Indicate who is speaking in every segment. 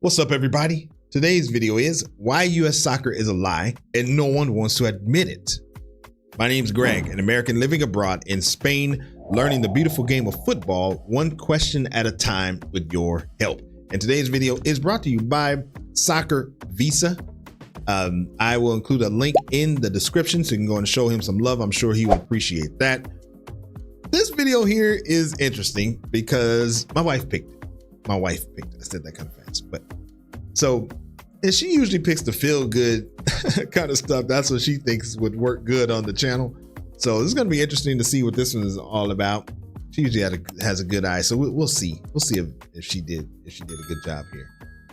Speaker 1: What's up, everybody? Today's video is why US soccer is a lie and no one wants to admit it. My name's Greg, an American living abroad in Spain, learning the beautiful game of football one question at a time with your help. And today's video is brought to you by Soccer Visa. I will include a link in the description so you can go and show him some love. I'm sure he would appreciate that. This video here is interesting because my wife picked it. I said that kind of fast, but so, and she usually picks the feel good kind of stuff. That's what she thinks would work good on the channel. So this is going to be interesting to see what this one is all about. She usually has a good eye, so we'll see. We'll see if she did a good job here.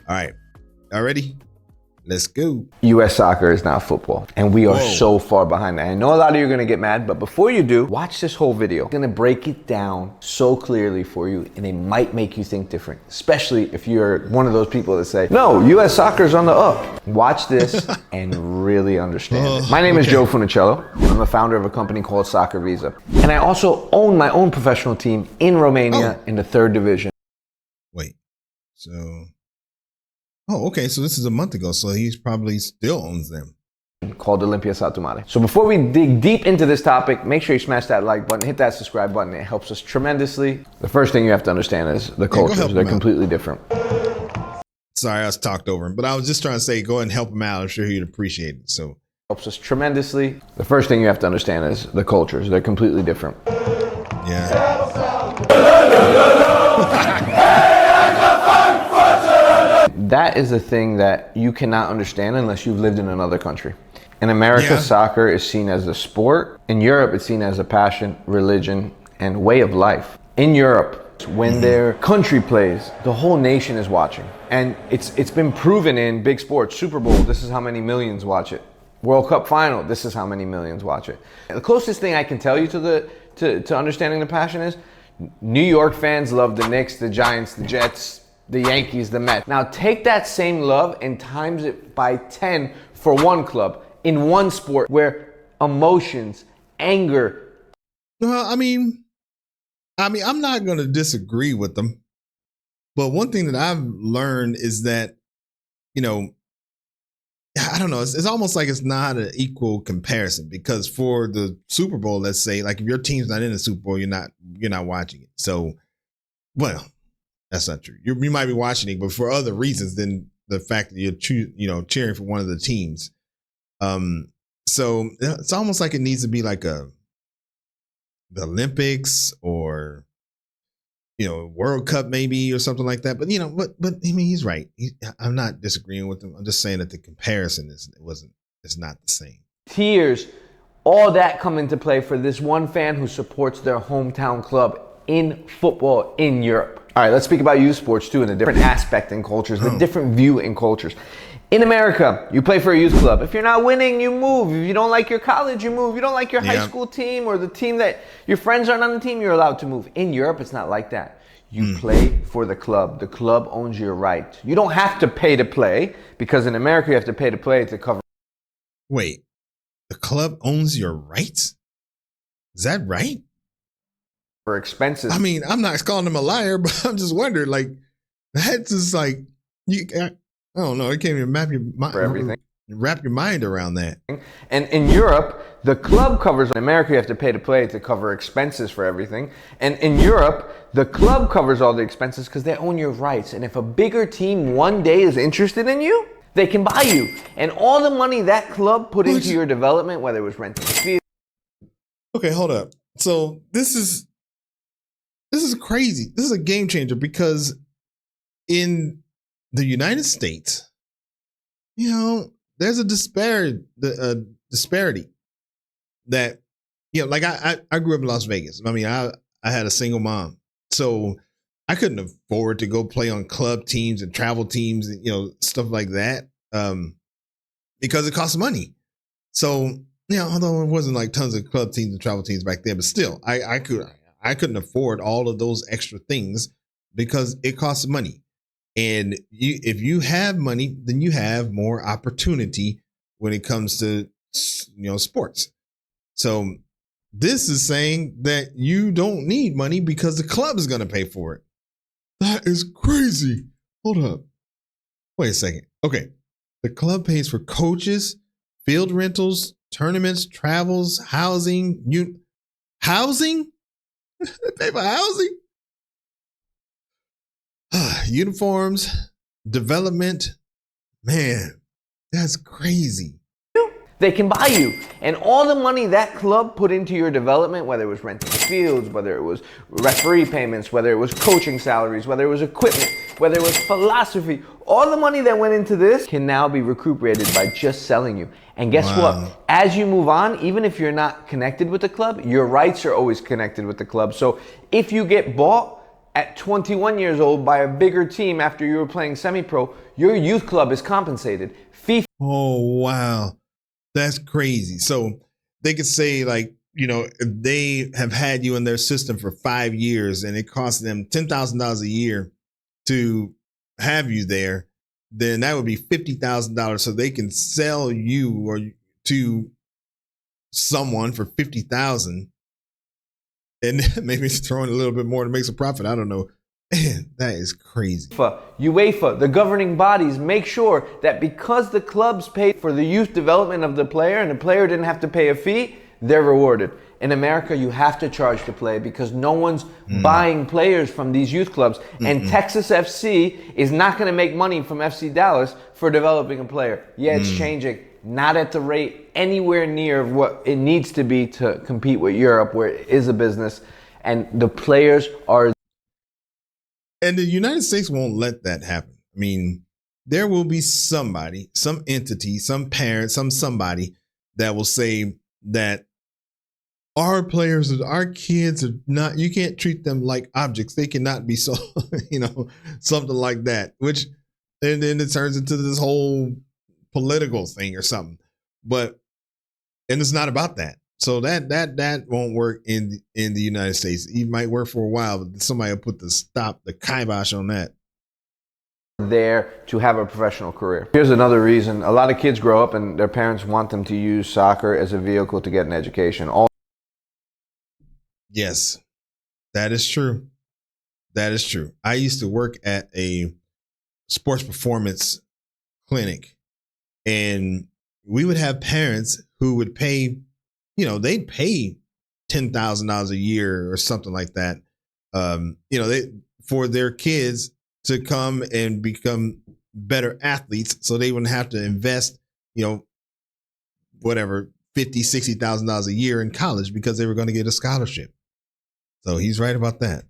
Speaker 1: All right, all ready? Let's go.
Speaker 2: US soccer is not football, and we are so far behind that. I know a lot of you are gonna get mad, but before you do, watch this whole video. I'm gonna break it down so clearly for you, and it might make you think different, especially if you're one of those people that say, no, US soccer is on the up. Watch this and really understand it. My name is Joe Funicello. I'm the founder of a company called Soccer Visa, and I also own my own professional team in Romania in the 3rd division.
Speaker 1: Wait, so... Oh, okay. So this is a month ago. So he's probably still owns them.
Speaker 2: Called Olympia Satumare. So before we dig deep into this topic, make sure you smash that like button, hit that subscribe button. It helps us tremendously. The first thing you have to understand is the cultures. They're completely different.
Speaker 1: Sorry, I was talked over him, but I was just trying to say, go ahead and help him out. I'm sure he'd appreciate it. So
Speaker 2: helps us tremendously. The first thing you have to understand is the cultures. They're completely different.
Speaker 1: Yeah.
Speaker 2: That is a thing that you cannot understand unless you've lived in another country. In America, soccer is seen as a sport. In Europe, it's seen as a passion, religion, and way of life. In Europe, when their country plays, the whole nation is watching. And it's been proven in big sports. Super Bowl, this is how many millions watch it. World Cup final, this is how many millions watch it. And the closest thing I can tell you to understanding the passion is New York fans love the Knicks, the Giants, the Jets, the Yankees, the Mets. Now take that same love and times it by 10 for one club in one sport where emotions, anger.
Speaker 1: Well, I mean, I'm not going to disagree with them, but one thing that I've learned is that, you know, I don't know. It's almost like it's not an equal comparison because for the Super Bowl, let's say, like if your team's not in the Super Bowl, you're not watching it. So, well. That's not true. You might be watching it, but for other reasons than the fact that you're cheering for one of the teams. So it's almost like it needs to be like the Olympics or World Cup maybe or something like that. But but I mean he's right. I'm not disagreeing with him. I'm just saying that the comparison it's not the same.
Speaker 2: Tears, all that come into play for this one fan who supports their hometown club in football in Europe. All right, let's speak about youth sports too in a different aspect in cultures, the different view in cultures. In America, you play for a youth club. If you're not winning, you move. If you don't like your college, you move. You don't like your high school team or the team that your friends aren't on the team, you're allowed to move. In Europe, it's not like that. You play for the club. The club owns your right. You don't have to pay to play because in America, you have to pay to play to cover.
Speaker 1: Wait, the club owns your rights? Is that right?
Speaker 2: For expenses.
Speaker 1: I mean, I'm not calling him a liar, but I'm just wondering, like, that's just like, I don't know, I can't even wrap your mind around that.
Speaker 2: And in Europe, the club covers, in America, you have to pay to play to cover expenses for everything. And in Europe, the club covers all the expenses because they own your rights. And if a bigger team one day is interested in you, they can buy you. And all the money that club put into your development, whether it was renting a field.
Speaker 1: Okay, hold up. So this is crazy. This is a game changer because in the United States, there's a disparity that, like I grew up in Las Vegas. I mean, I had a single mom, so I couldn't afford to go play on club teams and travel teams and, stuff like that because it costs money. So, although it wasn't like tons of club teams and travel teams back then, but still, I couldn't afford all of those extra things because it costs money. And if you have money, then you have more opportunity when it comes to, sports. So this is saying that you don't need money because the club is going to pay for it. That is crazy. Hold up. Wait a second. Okay. The club pays for coaches, field rentals, tournaments, travels, housing. Housing? They pay for housing? Uniforms, development. Man, that's crazy.
Speaker 2: They can buy you. And all the money that club put into your development, whether it was renting fields, whether it was referee payments, whether it was coaching salaries, whether it was equipment, whether it was philosophy, all the money that went into this can now be recuperated by just selling you. And guess what? As you move on, even if you're not connected with the club, your rights are always connected with the club. So if you get bought at 21 years old by a bigger team after you were playing semi-pro, your youth club is compensated. FIFA.
Speaker 1: Oh, wow. That's crazy. So they could say, like, you know, if they have had you in their system for 5 years and it costs them $10,000 a year to have you there, then that would be $50,000. So they can sell you or to someone for 50,000, and maybe it's throwing a little bit more to make some profit. I don't know. Man, that is crazy.
Speaker 2: UEFA, the governing bodies, make sure that because the clubs paid for the youth development of the player and the player didn't have to pay a fee, they're rewarded. In America, you have to charge to play because no one's buying players from these youth clubs. And Texas FC is not going to make money from FC Dallas for developing a player. Yeah, it's changing. Not at the rate anywhere near what it needs to be to compete with Europe, where it is a business. And the players are...
Speaker 1: And the United States won't let that happen. I mean, there will be somebody, some entity, some parent, somebody that will say that our players, our kids are not, you can't treat them like objects. They cannot be so, you know, something like that, which, and then it turns into this whole political thing or something. But, and it's not about that. So that won't work in the United States. It might work for a while, but somebody will put the kibosh on that.
Speaker 2: There to have a professional career. Here's another reason. A lot of kids grow up and their parents want them to use soccer as a vehicle to get an education.
Speaker 1: Yes, that is true. That is true. I used to work at a sports performance clinic, and we would have parents who would pay, you know, they'd pay $10,000 a year or something like that. You know, for their kids to come and become better athletes, so they wouldn't have to invest, you know, whatever, $50,000-$60,000 a year in college because they were going to get a scholarship. So he's right about that.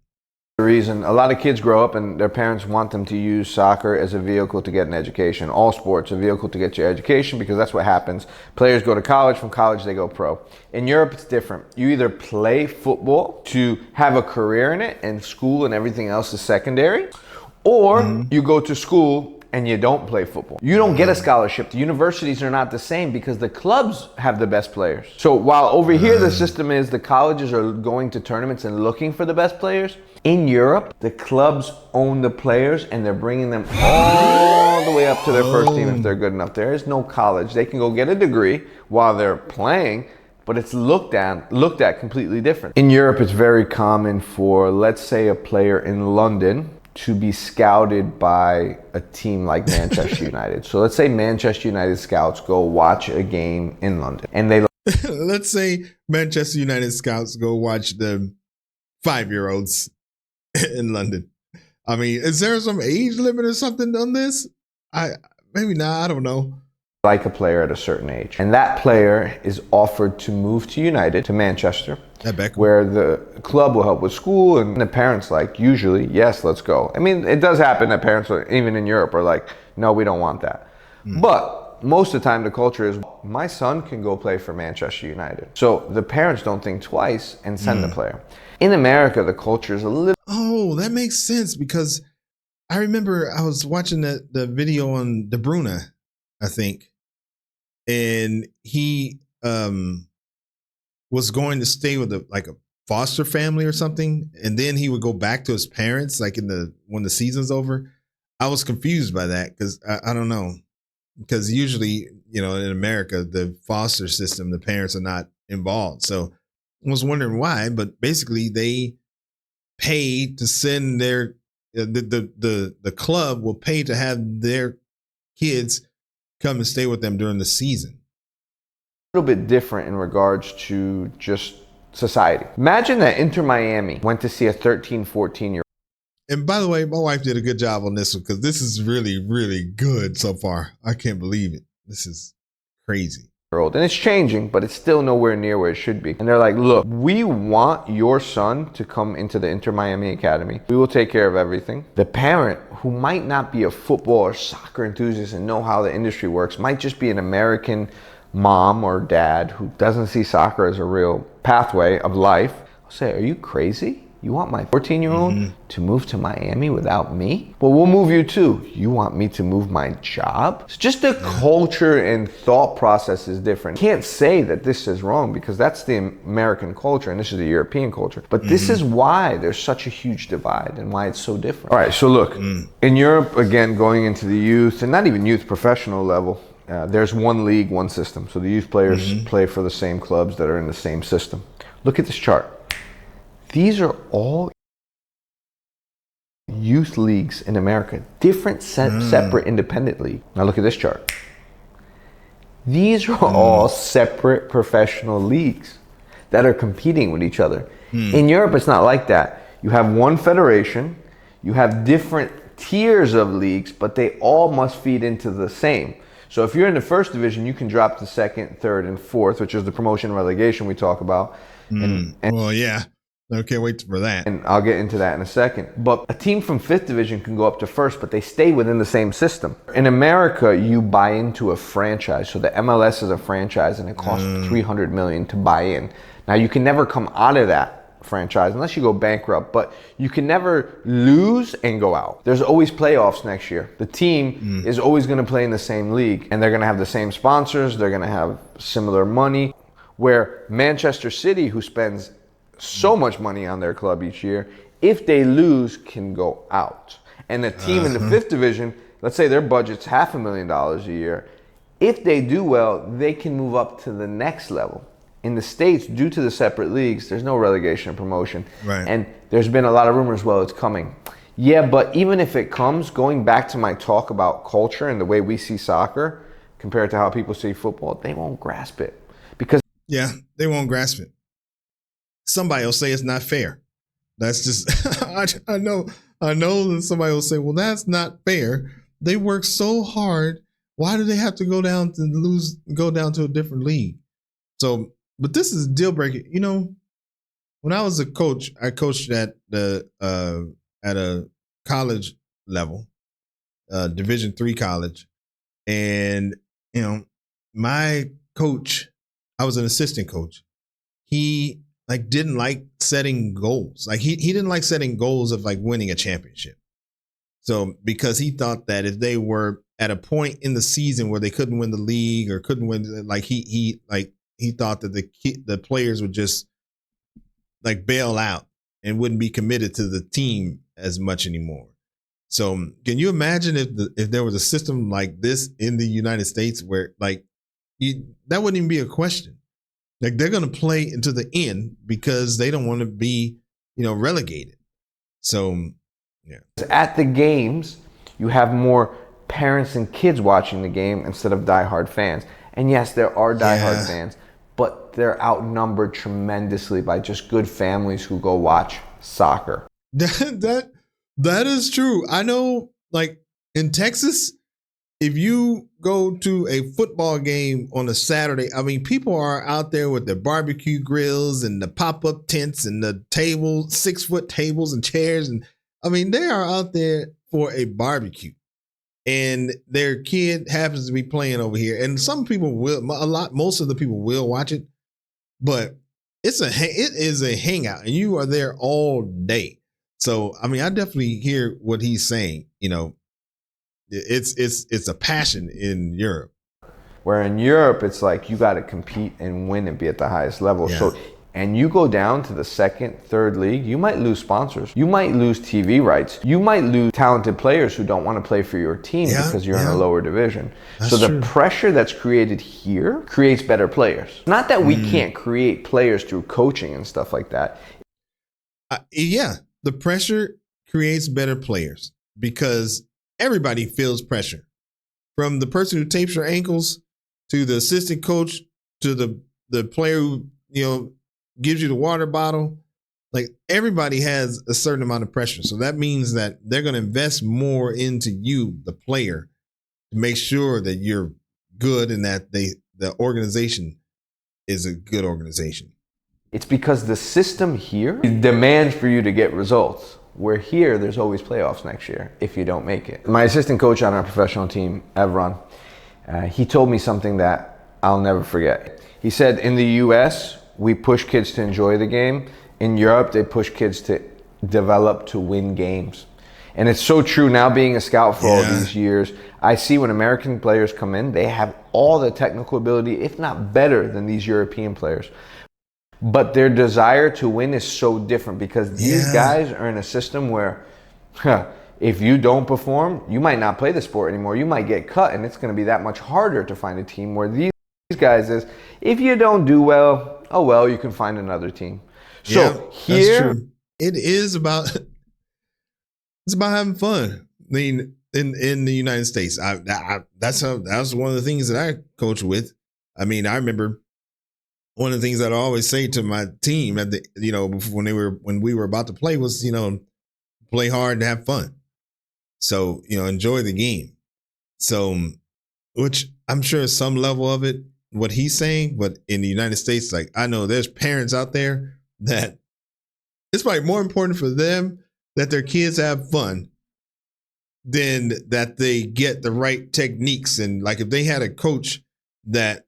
Speaker 2: The reason a lot of kids grow up and their parents want them to use soccer as a vehicle to get an education. All sports, a vehicle to get your education, because that's what happens. Players go to college, from college they go pro. In Europe it's different. You either play football to have a career in it, and school and everything else is secondary, or you go to school and you don't play football. You don't get a scholarship. The universities are not the same because the clubs have the best players. So while over here the system is the colleges are going to tournaments and looking for the best players, in Europe, the clubs own the players and they're bringing them all the way up to their first team if they're good enough. There is no college. They can go get a degree while they're playing, but it's looked at completely different. In Europe, it's very common for, let's say, a player in London to be scouted by a team like Manchester United. So let's say Manchester United scouts go watch a game in London and they...
Speaker 1: Let's say Manchester United scouts go watch the 5-year-olds in London. I mean, is there some age limit or something on this? Maybe not, I don't know.
Speaker 2: Like a player at a certain age. And that player is offered to move to United, to Manchester, where the club will help with school, and the parents like, usually, yes, let's go. I mean, it does happen that parents, even in Europe, are like, no, we don't want that. But most of the time the culture is, my son can go play for Manchester United. So the parents don't think twice and send the player. In America, the culture is a little...
Speaker 1: Oh, that makes sense, because I remember I was watching the video on De Bruyne, I think, and he was going to stay with a foster family or something, and then he would go back to his parents like when the season's over. I was confused by that because I don't know, because usually, you know, in America, the foster system, the parents are not involved. So I was wondering why, but basically they pay to send their the club will pay to have their kids come and stay with them during the season.
Speaker 2: A little bit different in regards to just society. Imagine that Inter Miami went to see a 13, 14-year-old.
Speaker 1: And by the way, my wife did a good job on this one because this is really, really good so far. I can't believe it. This is crazy.
Speaker 2: And it's changing, but it's still nowhere near where it should be. And they're like, look, we want your son to come into the Inter Miami Academy. We will take care of everything. The parent, who might not be a football or soccer enthusiast and know how the industry works, might just be an American mom or dad who doesn't see soccer as a real pathway of life. I'll say, are you crazy? You want my 14-year-old to move to Miami without me? Well, we'll move you too. You want me to move my job? It's just the culture and thought process is different. You can't say that this is wrong because that's the American culture and this is the European culture. But this is why there's such a huge divide and why it's so different. All right, so look, in Europe, again, going into the youth, and not even youth, professional level, there's one league, one system. So the youth players play for the same clubs that are in the same system. Look at this chart. These are all youth leagues in America, different, separate, independent league. Now look at this chart. These are all separate professional leagues that are competing with each other. In Europe, it's not like that. You have one federation, you have different tiers of leagues, but they all must feed into the same. So if you're in the first division, you can drop to second, third, and fourth, which is the promotion and relegation we talk about.
Speaker 1: Well, yeah. I can't wait for that.
Speaker 2: And I'll get into that in a second. But a team from fifth division can go up to first, but they stay within the same system. In America, you buy into a franchise. So the MLS is a franchise and it costs $300 million to buy in. Now you can never come out of that franchise unless you go bankrupt, but you can never lose and go out. There's always playoffs next year. The team is always going to play in the same league and they're going to have the same sponsors. They're going to have similar money. Where Manchester City, who spends so much money on their club each year, if they lose, can go out. And the team in the fifth division, let's say their budget's $500,000 a year. If they do well, they can move up to the next level. In the States, due to the separate leagues, there's no relegation or promotion.
Speaker 1: Right.
Speaker 2: And there's been a lot of rumors, well, it's coming. Yeah, but even if it comes, going back to my talk about culture and the way we see soccer compared to how people see football, they won't grasp it. Because
Speaker 1: they won't grasp it. Somebody will say it's not fair. That's just, I know that somebody will say, well, that's not fair. They work so hard. Why do they have to go down to a different league? So, but this is a deal breaker. You know, when I was a coach, I coached at a college level, Division III college. And, you know, my coach, I was an assistant coach. He didn't like setting goals. He didn't like setting goals of winning a championship. So because he thought that if they were at a point in the season where they couldn't win the league or couldn't win, he thought that the players would just bail out and wouldn't be committed to the team as much anymore. So can you imagine if there was a system like this in the United States where that wouldn't even be a question. They're going to play into the end because they don't want to be, relegated. So, yeah.
Speaker 2: At the games, you have more parents and kids watching the game instead of diehard fans. And yes, there are diehard fans, but they're outnumbered tremendously by just good families who go watch soccer.
Speaker 1: That is true. I know, in Texas, if you go to a football game on a Saturday, people are out there with their barbecue grills and the pop-up tents and the 6-foot tables and chairs. And they are out there for a barbecue and their kid happens to be playing over here. And some people most of the people will watch it, but it is a hangout and you are there all day. So, I definitely hear what he's saying, It's a passion in Europe.
Speaker 2: Where in Europe, it's you got to compete and win and be at the highest level. Yeah. So, and you go down to the second, third league, you might lose sponsors. You might lose TV rights. You might lose talented players who don't want to play for your team because you're in a lower division. That's so the pressure that's created here creates better players. Not that we can't create players through coaching and stuff like that.
Speaker 1: The pressure creates better players because everybody feels pressure. from the person who tapes your ankles to the assistant coach to the player who, gives you the water bottle. Like, everybody has a certain amount of pressure. So that means that they're going to invest more into you, the player, to make sure that you're good and that the organization is a good organization.
Speaker 2: It's because the system here demands for you to get results. Where here, there's always playoffs next year if you don't make it. My assistant coach on our professional team, Evron, he told me something that I'll never forget. He said, in the US, we push kids to enjoy the game. In Europe, they push kids to develop to win games. And it's so true now, being a scout for all these years. I see when American players come in, they have all the technical ability, if not better than these European players. But their desire to win is so different because these guys are in a system where if you don't perform, you might not play the sport anymore. You might get cut, and it's going to be that much harder to find a team. Where these guys is, if you don't do well, oh well, you can find another team. So here,
Speaker 1: it is about having fun. I mean, in the United States, that's one of the things that I coach with. I mean, I remember one of the things that I always say to my team at the when we were about to play was, play hard and have fun. So, enjoy the game. So, which I'm sure some level of it, what he's saying, but in the United States, like, I know there's parents out there that it's probably more important for them that their kids have fun than that they get the right techniques. And like, if they had a coach that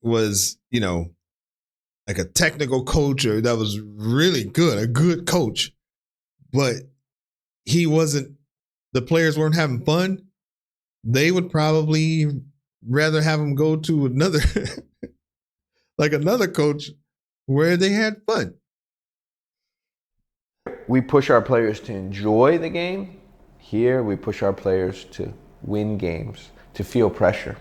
Speaker 1: was, like a technical coach or that was really good, a good coach, but the players weren't having fun, they would probably rather have them go to another, like another coach where they had fun.
Speaker 2: We push our players to enjoy the game. Here, we push our players to win games, to feel pressure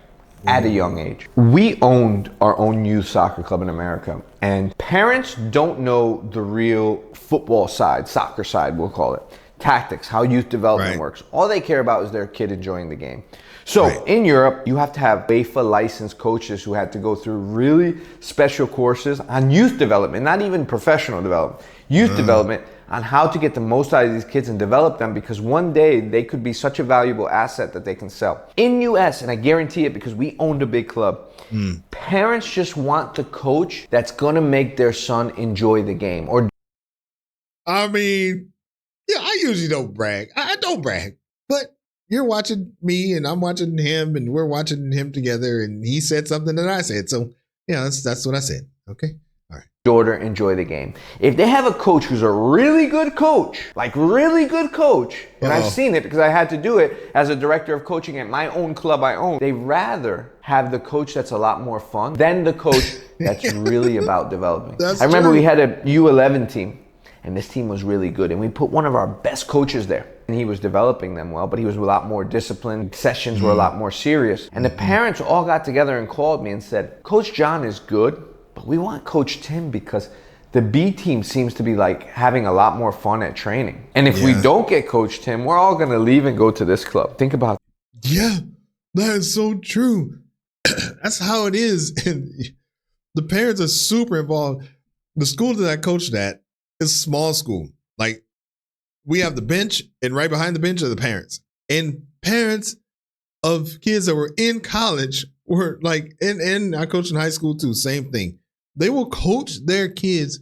Speaker 2: at a young age. We owned our own youth soccer club in America, and parents don't know the real football side, soccer side, we'll call it. Tactics, how youth development works. All they care about is their kid enjoying the game. So in Europe, you have to have UEFA licensed coaches who had to go through really special courses on youth development, not even professional development, youth development, on how to get the most out of these kids and develop them, because one day they could be such a valuable asset that they can sell. In US, and I guarantee it because we owned a big club, parents just want the coach that's gonna make their son enjoy the game. Or
Speaker 1: I mean, yeah, I usually don't brag. I don't brag, but you're watching me and I'm watching him and we're watching him together, and he said something that I said. So yeah, that's what I said. Okay. All right.
Speaker 2: Daughter enjoy the game. If they have a coach who's a really good coach, like really good coach, and I've seen it because I had to do it as a director of coaching at my own club I own, they rather have the coach that's a lot more fun than the coach that's really about developing. I remember we had a U11 team, and this team was really good, and we put one of our best coaches there, and he was developing them well, but he was a lot more disciplined. Sessions were a lot more serious, and the parents all got together and called me and said, Coach John is good, but we want Coach Tim because the B team seems to be like having a lot more fun at training. And if we don't get Coach Tim, we're all going to leave and go to this club. Think about it.
Speaker 1: Yeah, that is so true. That's how it is. And the parents are super involved. The school that I coached at is a small school. Like, we have the bench, and right behind the bench are the parents. And parents of kids that were in college were like, and I coached in high school too, same thing. They will coach their kids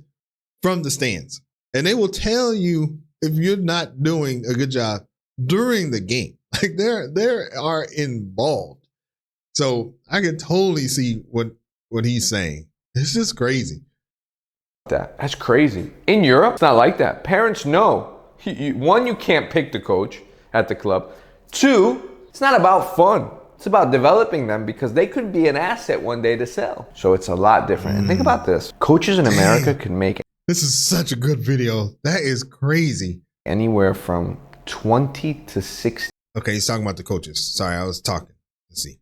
Speaker 1: from the stands, and they will tell you if you're not doing a good job during the game. Like, they are involved. So I can totally see what he's saying. It's just crazy.
Speaker 2: That's crazy. In Europe, it's not like that. Parents know. One, you can't pick the coach at the club. Two, it's not about fun. It's about developing them because they could be an asset one day to sell. So it's a lot different. And think about this. Coaches in America can make
Speaker 1: This is such a good video. That is crazy.
Speaker 2: Anywhere from 20 to 60.
Speaker 1: Okay, he's talking about the coaches. Sorry, I was talking. Let's see.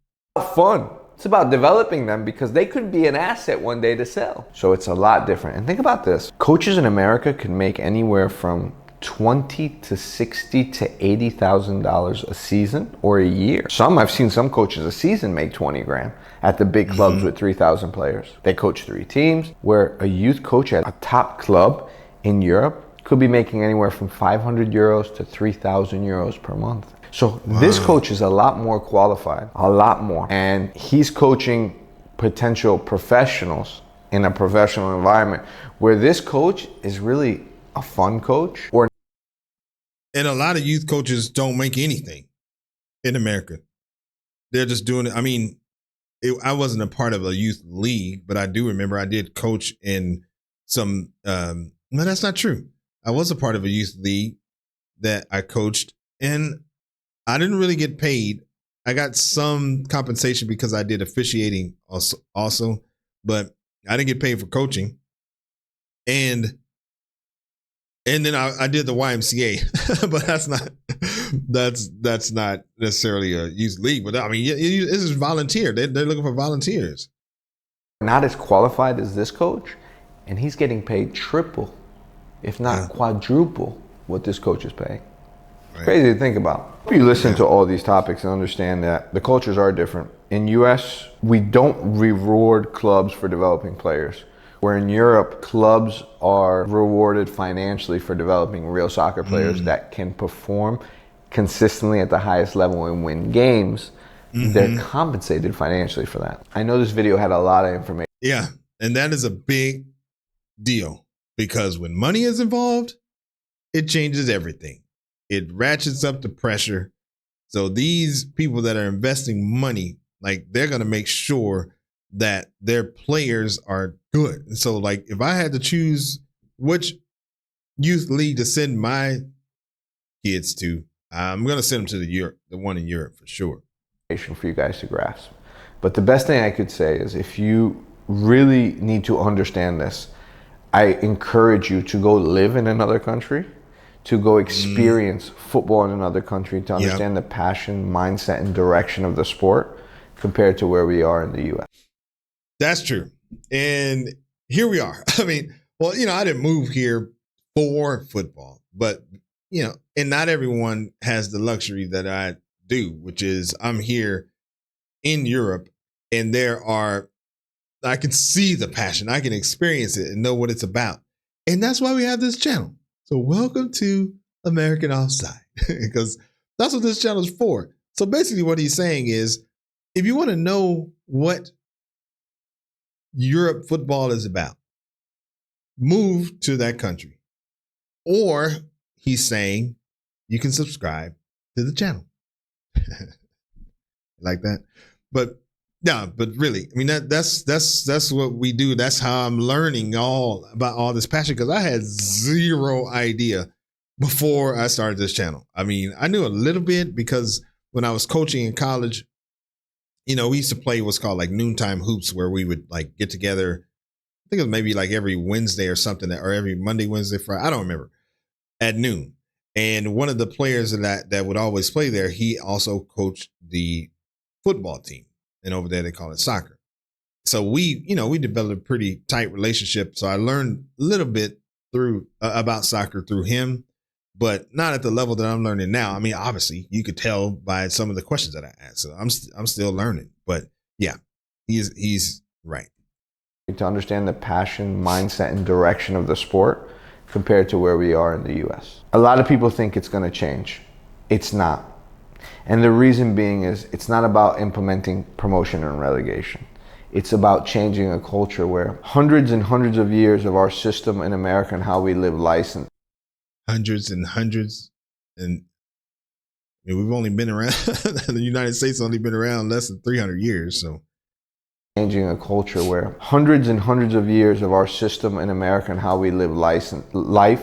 Speaker 2: Fun. It's about developing them because they could be an asset one day to sell. So it's a lot different. And think about this. Coaches in America can make anywhere from $20 to $60 to $80,000 a season or a year. I've seen some coaches a season make 20 grand at the big clubs with 3,000 players. They coach 3 teams, where a youth coach at a top club in Europe could be making anywhere from 500 euros to 3,000 euros per month. So this coach is a lot more qualified, a lot more. And he's coaching potential professionals in a professional environment, where this coach is really a fun coach.
Speaker 1: And a lot of youth coaches don't make anything in America. They're just doing it. I mean, I wasn't a part of a youth league, but I do remember I did coach in some, no, that's not true. I was a part of a youth league that I coached, and I didn't really get paid. I got some compensation because I did officiating also, but I didn't get paid for coaching. And then I did the YMCA, but that's not necessarily a youth league. But I mean, this is volunteer. They're looking for volunteers.
Speaker 2: Not as qualified as this coach, and he's getting paid triple, if not quadruple, what this coach is paying. Right. Crazy to think about. You listen to all these topics and understand that the cultures are different. In US, we don't reward clubs for developing players. Where in Europe, clubs are rewarded financially for developing real soccer players that can perform consistently at the highest level and win games. They're compensated financially for that. I know this video had a lot of information.
Speaker 1: Yeah, and that is a big deal, because when money is involved, it changes everything. It ratchets up the pressure. So these people that are investing money, like, they're going to make sure that their players are good. And so, like, if I had to choose which youth league to send my kids to, I'm going to send them to the one in Europe for sure.
Speaker 2: For you guys to grasp. But the best thing I could say is, if you really need to understand this, I encourage you to go live in another country, to go experience football in another country, to understand the passion, mindset, and direction of the sport compared to where we are in the US.
Speaker 1: That's true. And here we are. I mean, well, I didn't move here for football, but, and not everyone has the luxury that I do, which is I'm here in Europe, and I can see the passion. I can experience it and know what it's about. And that's why we have this channel. So welcome to American Offside, because that's what this channel is for. So basically what he's saying is, if you want to know what Europe football is about, move to that country. Or he's saying you can subscribe to the channel. Like that. But yeah, but really, I mean, that's what we do. That's how I'm learning all about all this passion, because I had zero idea before I started this channel. I mean, I knew a little bit because when I was coaching in college, we used to play what's called like noontime hoops, where we would like get together. I think it was maybe like every Wednesday or something, or every Monday, Wednesday, Friday. I don't remember, at noon. And one of the players that would always play there, he also coached the football team. And over there, they call it soccer. So we developed a pretty tight relationship. So I learned a little bit about soccer through him, but not at the level that I'm learning now. I mean, obviously, you could tell by some of the questions that I asked. So I'm still learning. But yeah, he's right.
Speaker 2: To understand the passion, mindset, and direction of the sport compared to where we are in the US. A lot of people think it's going to change. It's not. And the reason being is, it's not about implementing promotion and relegation. It's about changing a culture where hundreds and hundreds of years of our system in America and how we live license.
Speaker 1: Hundreds and hundreds. And I mean, we've only been around, the United States only been around less than 300 years. So
Speaker 2: changing a culture where hundreds and hundreds of years of our system in America and how we live life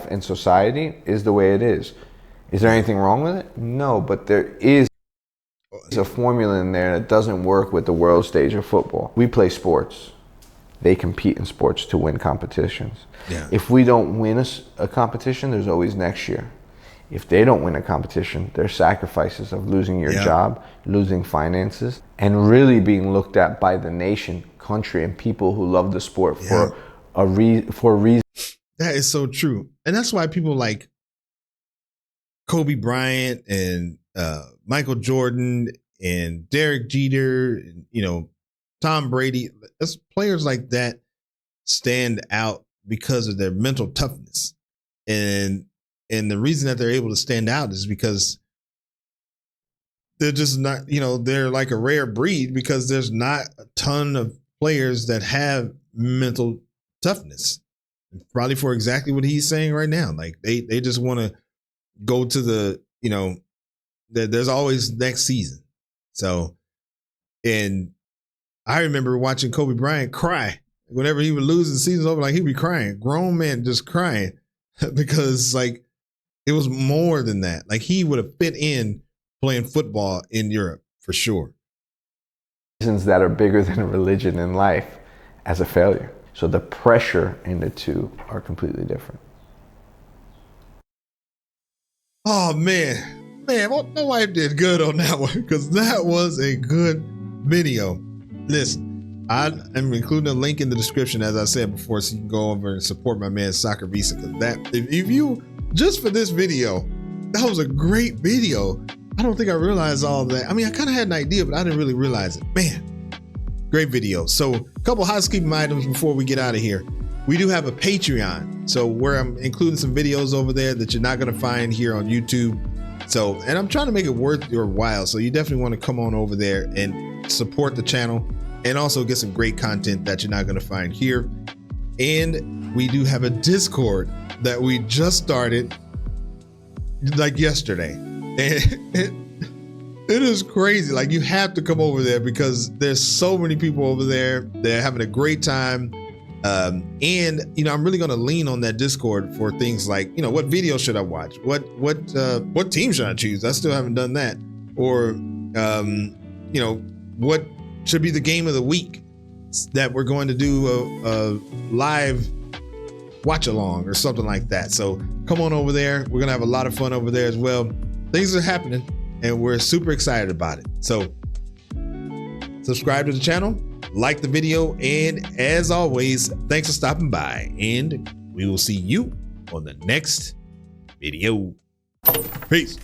Speaker 2: and society is the way it is. Is there anything wrong with it? No, but there is a formula in there that doesn't work with the world stage of football. We play sports. They compete in sports to win competitions.
Speaker 1: Yeah.
Speaker 2: If we don't win a competition, there's always next year. If they don't win a competition, there's sacrifices of losing your job, losing finances, and really being looked at by the nation, country, and people who love the sport for a reason.
Speaker 1: That is so true. And that's why people like Kobe Bryant and Michael Jordan and Derek Jeter, and, you know, Tom Brady, players like that stand out because of their mental toughness. And the reason that they're able to stand out is because they're just not, you know, they're like a rare breed because there's not a ton of players that have mental toughness. Probably for exactly what he's saying right now. Like they just want to go to the, you know, there's always next season. So, and I remember watching Kobe Bryant cry whenever he would lose the season's over. Like he'd be crying, grown man just crying because like it was more than that. Like he would have fit in playing football in Europe for sure.
Speaker 2: Reasons that are bigger than religion in life as a failure. So the pressure in the two are completely different.
Speaker 1: Oh man, well, my wife did good on that one because that was a good video. Listen, I am including a link in the description, as I said before, so you can go over and support my man Soccer Visa. Because that, if you just for this video, that was a great video. I don't think I realized all of that. I mean, I kind of had an idea, but I didn't really realize it. Man, great video. So, a couple housekeeping items before we get out of here. We do have a Patreon, so where I'm including some videos over there that you're not going to find here on YouTube. So, and I'm trying to make it worth your while. So you definitely want to come on over there and support the channel and also get some great content that you're not going to find here. And we do have a Discord that we just started like yesterday. And it is crazy. Like you have to come over there because there's so many people over there. They're having a great time. And you know, I'm really going to lean on that Discord for things like, you know, what video should I watch? What team should I choose? I still haven't done that. Or, you know, what should be the game of the week that we're going to do a live watch along or something like that. So come on over there. We're going to have a lot of fun over there as well. Things are happening and we're super excited about it. So subscribe to the channel, like the video, and as always, thanks for stopping by, and we will see you on the next video. Peace.